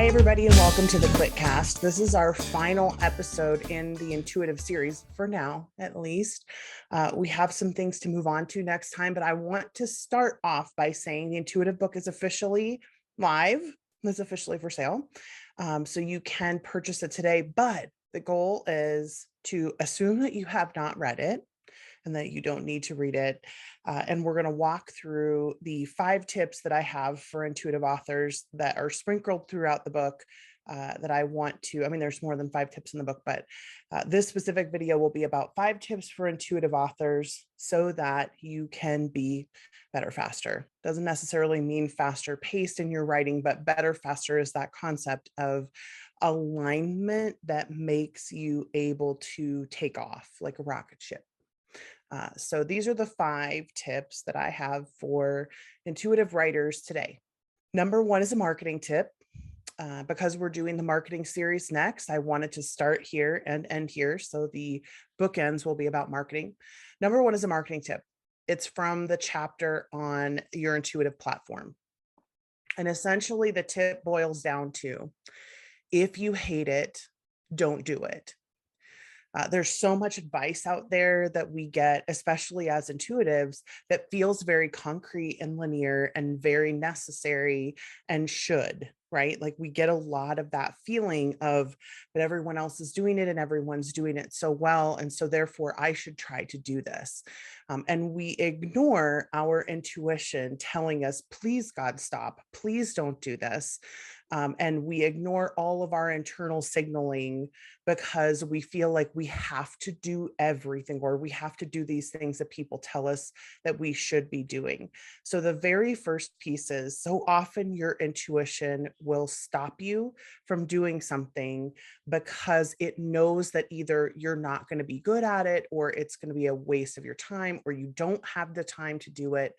everybody, and welcome to the QuitCast. This is our final episode in the intuitive series, for now, at least. We have some things to move on to next time, but I want to start off by saying the intuitive book is officially live. It's officially for sale. So you can purchase it today, but the goal is to assume that you have not read it and that you don't need to read it. And we're going to walk through the 5 tips that I have for intuitive authors that are sprinkled throughout the book that I want to, there's more than 5 tips in the book, but this specific video will be about 5 tips for intuitive authors so that you can be better, faster. Doesn't necessarily mean faster paced in your writing, but better, faster is that concept of alignment that makes you able to take off like a rocket ship. So these are the 5 tips that I have for intuitive writers today. Number 1 is a marketing tip. Because we're doing the marketing series next, I wanted to start here and end here. So the bookends will be about marketing. Number 1 is a marketing tip. It's from the chapter on your intuitive platform. And essentially the tip boils down to, if you hate it, don't do it. There's so much advice out there that we get, especially as intuitives, that feels very concrete and linear and very necessary and should, right? Like we get a lot of that feeling of, but everyone else is doing it and everyone's doing it so well. And so therefore I should try to do this. And we ignore our intuition telling us, please God, stop, please don't do this. And we ignore all of our internal signaling because we feel like we have to do everything, or we have to do these things that people tell us that we should be doing. So the very first piece is, so often your intuition will stop you from doing something because it knows that either you're not going to be good at it, or it's going to be a waste of your time, or you don't have the time to do it.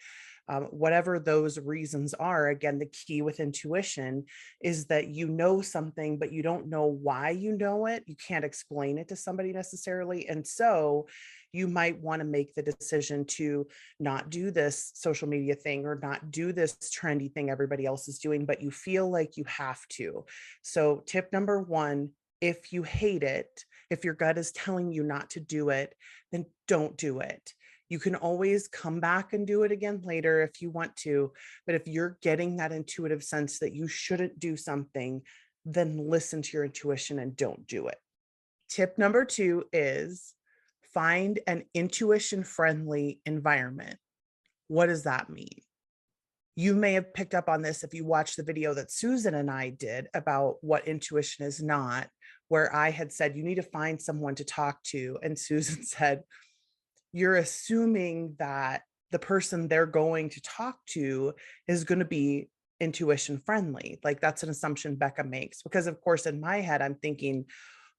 Whatever those reasons are, again, the key with intuition is that you know something, but you don't know why you know it. You can't explain it to somebody necessarily. And so you might want to make the decision to not do this social media thing or not do this trendy thing everybody else is doing, but you feel like you have to. So tip number 1, if you hate it, if your gut is telling you not to do it, then don't do it. You can always come back and do it again later if you want to, but if you're getting that intuitive sense that you shouldn't do something, then listen to your intuition and don't do it. Tip number 2 is find an intuition-friendly environment. What does that mean? You may have picked up on this if you watched the video that Susan and I did about what intuition is not, where I had said, you need to find someone to talk to. And Susan said, you're assuming that the person they're going to talk to is going to be intuition friendly. Like that's an assumption Becca makes, because of course in my head, I'm thinking,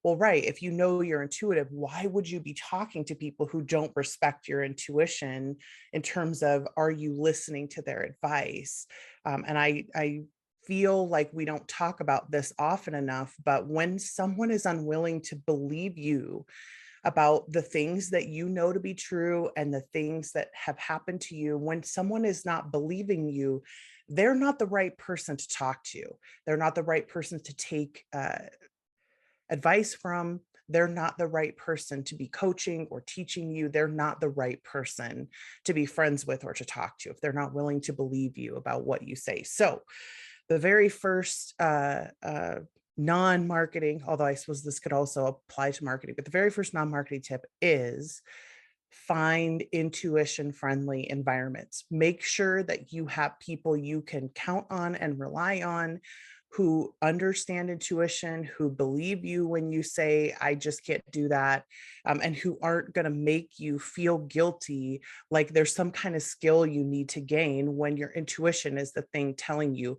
well, right, if you know you're intuitive, why would you be talking to people who don't respect your intuition in terms of, are you listening to their advice? And I feel like we don't talk about this often enough, but when someone is unwilling to believe you about the things that you know to be true and the things that have happened to you, when someone is not believing you, they're not the right person to talk to. They're not the right person to take advice from. They're not the right person to be coaching or teaching you. They're not the right person to be friends with or to talk to if they're not willing to believe you about what you say. So the very first non-marketing, although I suppose this could also apply to marketing, but the very first non-marketing tip is find intuition-friendly environments. Make sure that you have people you can count on and rely on, who understand intuition, who believe you when you say, I just can't do that, and who aren't going to make you feel guilty, like there's some kind of skill you need to gain when your intuition is the thing telling you,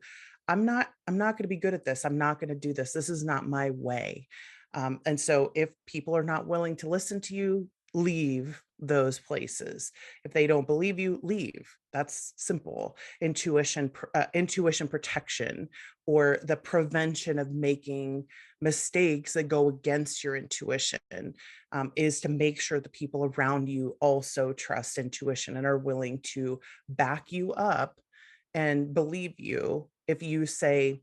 I'm not going to be good at this. I'm not going to do this. This is not my way. And so if people are not willing to listen to you, leave those places. If they don't believe you, leave. That's simple. Intuition protection, or the prevention of making mistakes that go against your intuition, is to make sure the people around you also trust intuition and are willing to back you up and believe you if you say,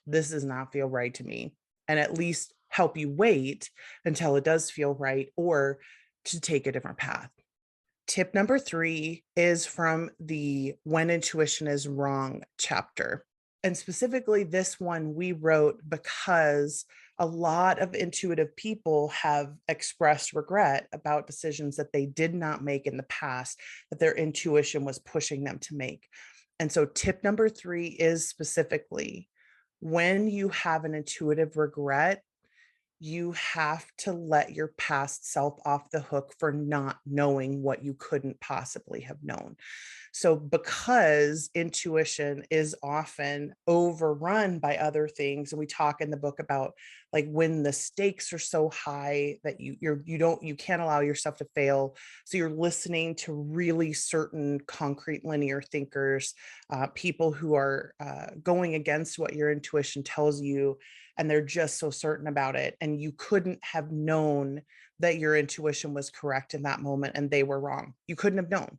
this does not feel right to me, and at least help you wait until it does feel right or to take a different path. Tip number 3 is from the When Intuition is Wrong chapter. And specifically, this one we wrote because a lot of intuitive people have expressed regret about decisions that they did not make in the past that their intuition was pushing them to make. And so, tip number 3 is specifically when you have an intuitive regret, you have to let your past self off the hook for not knowing what you couldn't possibly have known. So, because intuition is often overrun by other things, and we talk in the book about like when the stakes are so high that you can't allow yourself to fail. So you're listening to really certain concrete linear thinkers, people who are going against what your intuition tells you, and they're just so certain about it. And you couldn't have known that your intuition was correct in that moment and they were wrong. You couldn't have known.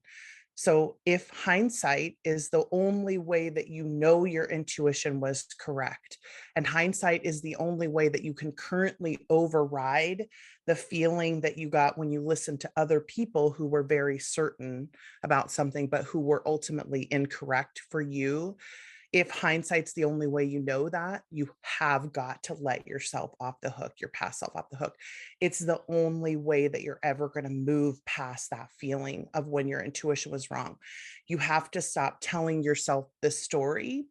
So if hindsight is the only way that you know your intuition was correct, and hindsight is the only way that you can currently override the feeling that you got when you listened to other people who were very certain about something, but who were ultimately incorrect for you, if hindsight's the only way you know that, you have got to let yourself off the hook, your past self off the hook. It's the only way that you're ever going to move past that feeling of when your intuition was wrong. You have to stop telling yourself the story.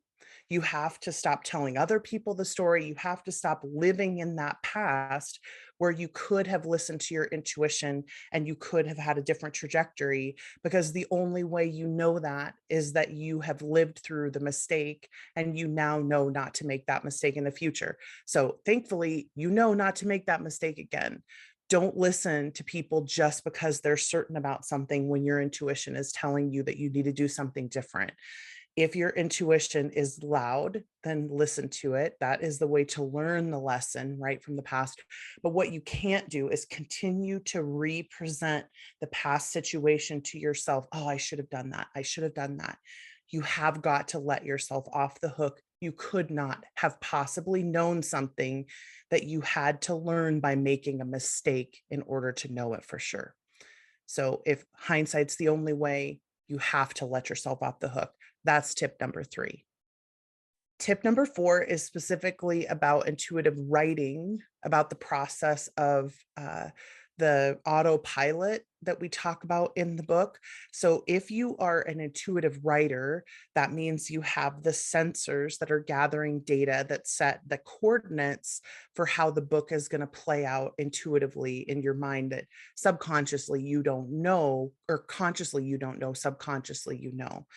You have to stop telling other people the story. You have to stop living in that past where you could have listened to your intuition and you could have had a different trajectory, because the only way you know that is that you have lived through the mistake and you now know not to make that mistake in the future. So thankfully, you know not to make that mistake again. Don't listen to people just because they're certain about something when your intuition is telling you that you need to do something different. If your intuition is loud, then listen to it. That is the way to learn the lesson, right, from the past. But what you can't do is continue to represent the past situation to yourself. Oh, I should have done that. I should have done that. You have got to let yourself off the hook. You could not have possibly known something that you had to learn by making a mistake in order to know it for sure. So if hindsight's the only way, you have to let yourself off the hook. That's tip number 3. Tip number 4 is specifically about intuitive writing, about the process of the autopilot that we talk about in the book. So if you are an intuitive writer, that means you have the sensors that are gathering data that set the coordinates for how the book is going to play out intuitively in your mind, that subconsciously you don't know, or consciously you don't know, subconsciously you know.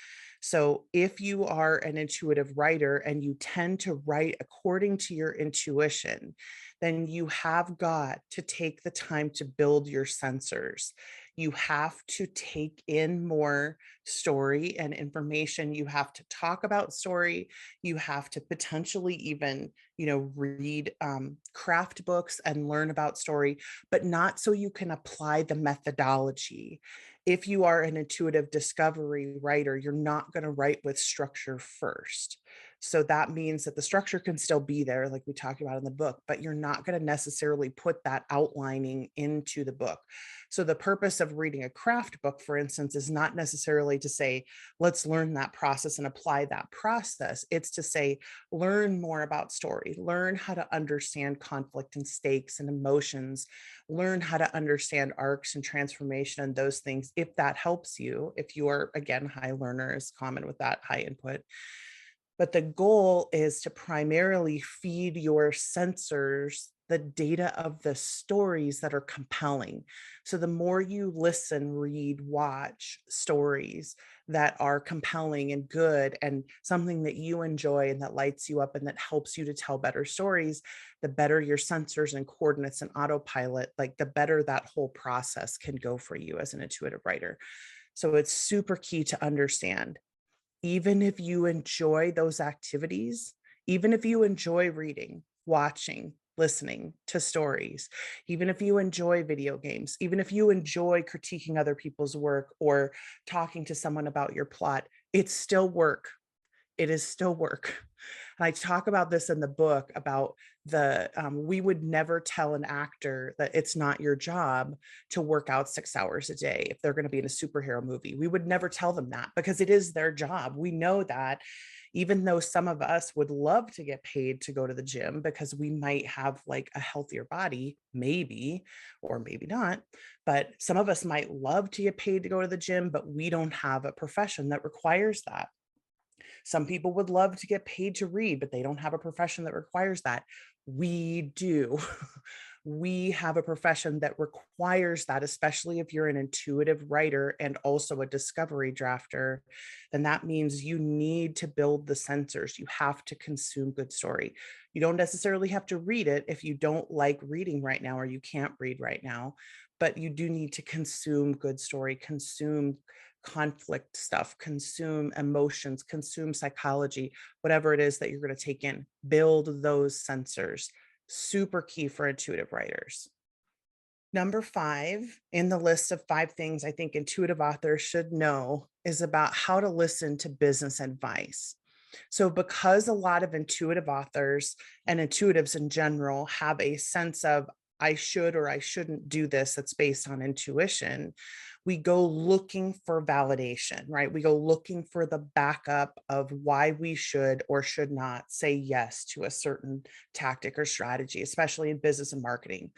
So if you are an intuitive writer and you tend to write according to your intuition, then you have got to take the time to build your sensors. You have to take in more story and information. You have to talk about story. You have to potentially even, read craft books and learn about story, but not so you can apply the methodology. If you are an intuitive discovery writer, you're not going to write with structure first. So that means that the structure can still be there, like we talked about in the book, but you're not going to necessarily put that outlining into the book. So the purpose of reading a craft book, for instance, is not necessarily to say, let's learn that process and apply that process. It's to say, learn more about story, learn how to understand conflict and stakes and emotions, learn how to understand arcs and transformation and those things, if that helps you. If you are, again, high learner is common with that, high input. But the goal is to primarily feed your sensors the data of the stories that are compelling. So the more you listen, read, watch stories that are compelling and good and something that you enjoy and that lights you up and that helps you to tell better stories, the better your sensors and coordinates and autopilot, like the better that whole process can go for you as an intuitive writer. So it's super key to understand, even if you enjoy those activities, even if you enjoy reading, watching, listening to stories, even if you enjoy video games, even if you enjoy critiquing other people's work or talking to someone about your plot, it's still work. It is still work. And I talk about this in the book about we would never tell an actor that it's not your job to work out 6 hours a day if they're going to be in a superhero movie. We would never tell them that because it is their job. We know that, even though some of us would love to get paid to go to the gym because we might have like a healthier body, maybe, or maybe not. But some of us might love to get paid to go to the gym, but we don't have a profession that requires that. Some people would love to get paid to read, but they don't have a profession that requires that. We do. We have a profession that requires that, especially if you're an intuitive writer and also a discovery drafter. Then that means you need to build the sensors. You have to consume good story. You don't necessarily have to read it if you don't like reading right now or you can't read right now, but you do need to consume good story, consume conflict stuff, consume emotions, consume psychology, whatever it is that you're going to take in. Build those sensors. Super key for intuitive writers. Number 5 in the list of 5 things I think intuitive authors should know is about how to listen to business advice. So, because a lot of intuitive authors and intuitives in general have a sense of I should or I shouldn't do this that's based on intuition, we go looking for validation, right? We go looking for the backup of why we should or should not say yes to a certain tactic or strategy, especially in business and marketing.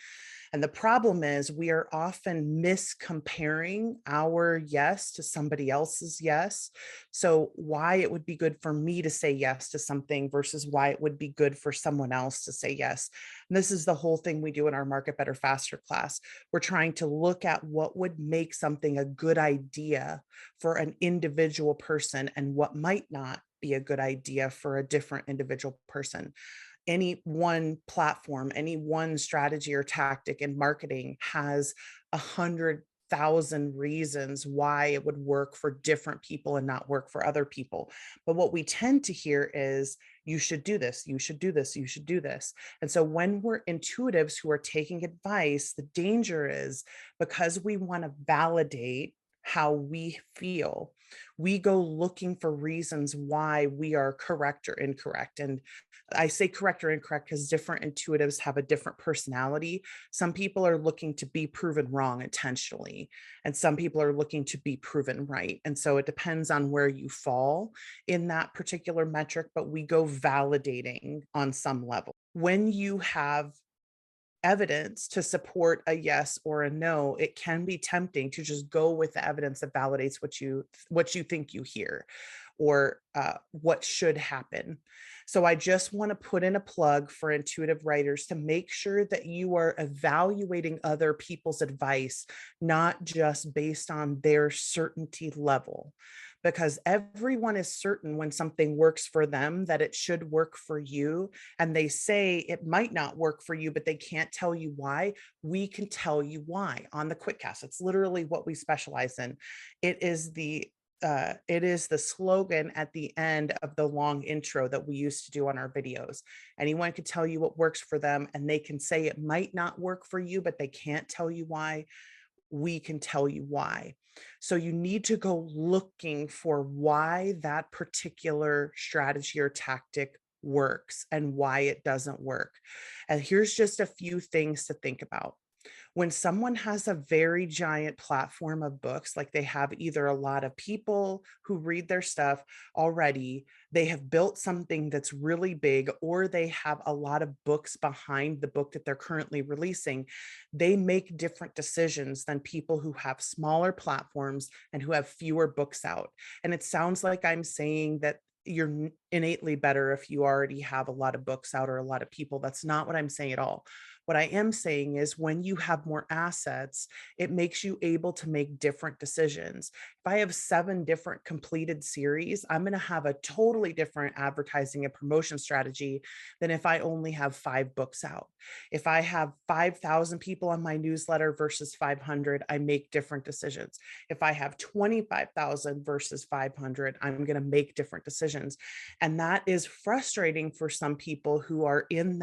And the problem is we are often miscomparing our yes to somebody else's yes. So why it would be good for me to say yes to something versus why it would be good for someone else to say yes. And this is the whole thing we do in our Market Better Faster class. We're trying to look at what would make something a good idea for an individual person and what might not be a good idea for a different individual person. Any one platform, any one strategy or tactic in marketing has 100,000 reasons why it would work for different people and not work for other people. But what we tend to hear is, you should do this, you should do this, you should do this. And so when we're intuitives who are taking advice, the danger is because we want to validate how we feel, we go looking for reasons why we are correct or incorrect. And I say correct or incorrect because different intuitives have a different personality. Some people are looking to be proven wrong intentionally, and some people are looking to be proven right. And so it depends on where you fall in that particular metric, but we go validating on some level. When you have evidence to support a yes or a no, it can be tempting to just go with the evidence that validates what you think you hear or what should happen. So I just want to put in a plug for intuitive writers to make sure that you are evaluating other people's advice, not just based on their certainty level, because everyone is certain when something works for them that it should work for you. And they say it might not work for you, but they can't tell you why. We can tell you why on the QuitCast. It's literally what we specialize in. It is the slogan at the end of the long intro that we used to do on our videos. Anyone can tell you what works for them, and they can say it might not work for you, but they can't tell you why. We can tell you why. So you need to go looking for why that particular strategy or tactic works and why it doesn't work. And here's just a few things to think about. When someone has a very giant platform of books, like they have either a lot of people who read their stuff already, they have built something that's really big, or they have a lot of books behind the book that they're currently releasing, they make different decisions than people who have smaller platforms and who have fewer books out. And it sounds like I'm saying that you're innately better if you already have a lot of books out or a lot of people. That's not what I'm saying at all. What I am saying is when you have more assets, it makes you able to make different decisions. If I have 7 different completed series, I'm going to have a totally different advertising and promotion strategy than if I only have 5 books out. If I have 5,000 people on my newsletter versus 500, I make different decisions. If I have 25,000 versus 500, I'm going to make different decisions. And that is frustrating for some people who are in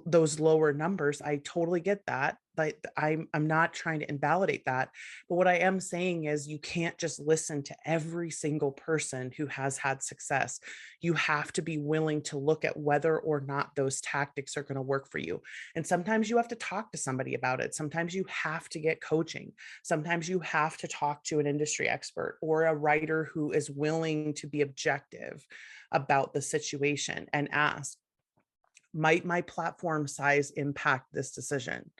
those lower numbers. I totally get that. like I'm not trying to invalidate that. But what I am saying is you can't just listen to every single person who has had success. You have to be willing to look at whether or not those tactics are going to work for you. And sometimes you have to talk to somebody about it. Sometimes you have to get coaching. Sometimes you have to talk to an industry expert or a writer who is willing to be objective about the situation and ask, might my platform size impact this decision?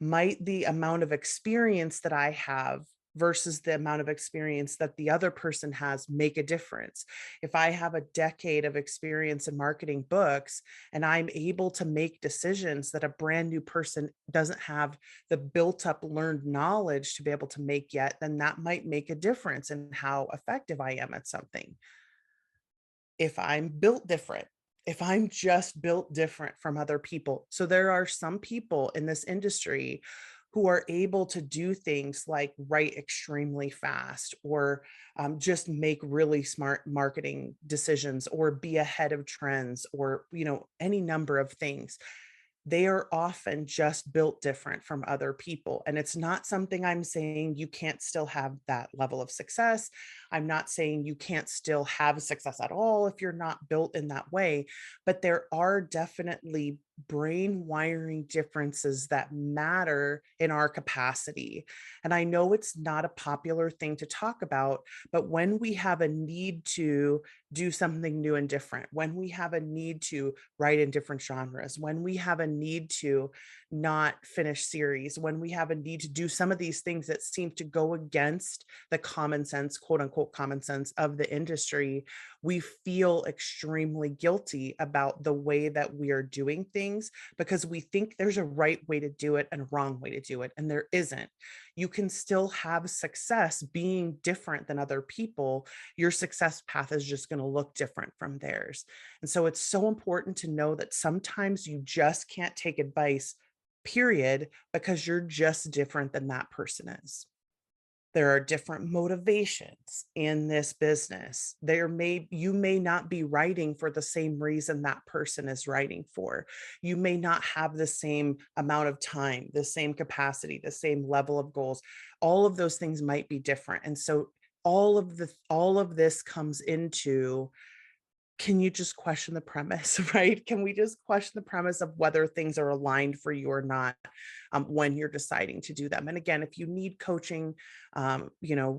Might the amount of experience that I have versus the amount of experience that the other person has make a difference? If I have a decade of experience in marketing books and I'm able to make decisions that a brand new person doesn't have the built up learned knowledge to be able to make yet, then that might make a difference in how effective I am at something. If I'm built different, if I'm just built different from other people. So there are some people in this industry who are able to do things like write extremely fast or just make really smart marketing decisions or be ahead of trends or, any number of things. They are often just built different from other people. And it's not something I'm saying you can't still have that level of success. I'm not saying you can't still have success at all if you're not built in that way. But there are definitely brain wiring differences that matter in our capacity. And I know it's not a popular thing to talk about, but when we have a need to do something new and different, when we have a need to write in different genres, when we have a need to not finish series, when we have a need to do some of these things that seem to go against the common sense, quote unquote, common sense of the industry, we feel extremely guilty about the way that we are doing things because we think there's a right way to do it and a wrong way to do it. And there isn't. You can still have success being different than other people. Your success path is just going to look different from theirs. And so it's so important to know that sometimes you just can't take advice, period, because you're just different than that person is. There are different motivations in this business. You may not be writing for the same reason that person is writing for. You may not have the same amount of time, the same capacity, the same level of goals. All of those things might be different. And so all of this comes into, can you just question the premise, right? Can we just question the premise of whether things are aligned for you or not when you're deciding to do them? And again, if you need coaching,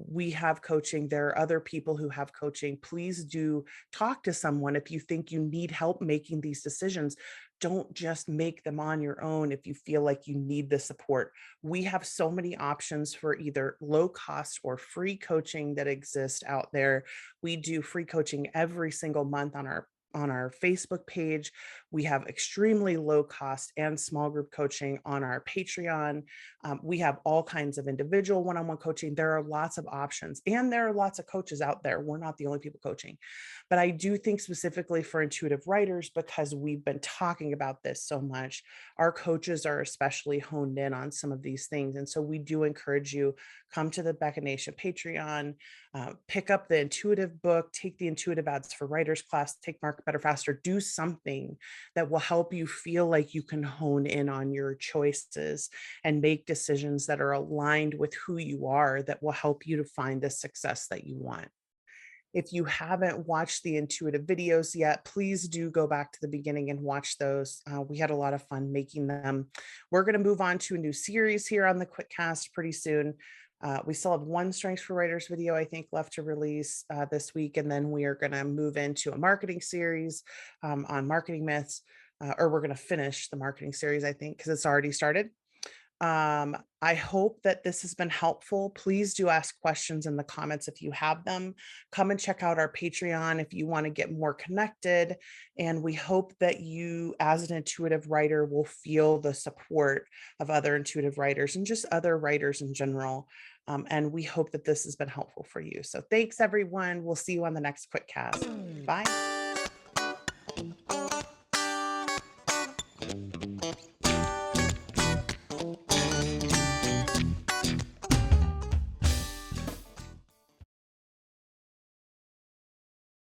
we have coaching. There are other people who have coaching. Please do talk to someone if you think you need help making these decisions. Don't just make them on your own if you feel like you need the support. We have so many options for either low cost or free coaching that exist out there. We do free coaching every single month on our Facebook page. We have extremely low cost and small group coaching on our Patreon. We have all kinds of individual one-on-one coaching. There are lots of options and there are lots of coaches out there. We're not the only people coaching. But I do think specifically for intuitive writers, because we've been talking about this so much, our coaches are especially honed in on some of these things. And so we do encourage you, come to the Becca Nation Patreon, pick up the intuitive book, take the intuitive ads for writers class, take Market Better Faster, do something that will help you feel like you can hone in on your choices and make decisions that are aligned with who you are, that will help you to find the success that you want. If you haven't watched the intuitive videos yet, please do go back to the beginning and watch those. We had a lot of fun making them. We're going to move on to a new series here on the QuitCast pretty soon. We still have one Strengths for Writers video, I think, left to release this week. And then we are going to move into a marketing series on marketing myths, or we're going to finish the marketing series, I think, because it's already started. I hope that this has been helpful. Please do ask questions in the comments if you have them. Come and check out our Patreon if you want to get more connected. And we hope that you, as an intuitive writer, will feel the support of other intuitive writers and just other writers in general. And we hope that this has been helpful for you. So thanks, everyone. We'll see you on the next QuitCast. Bye.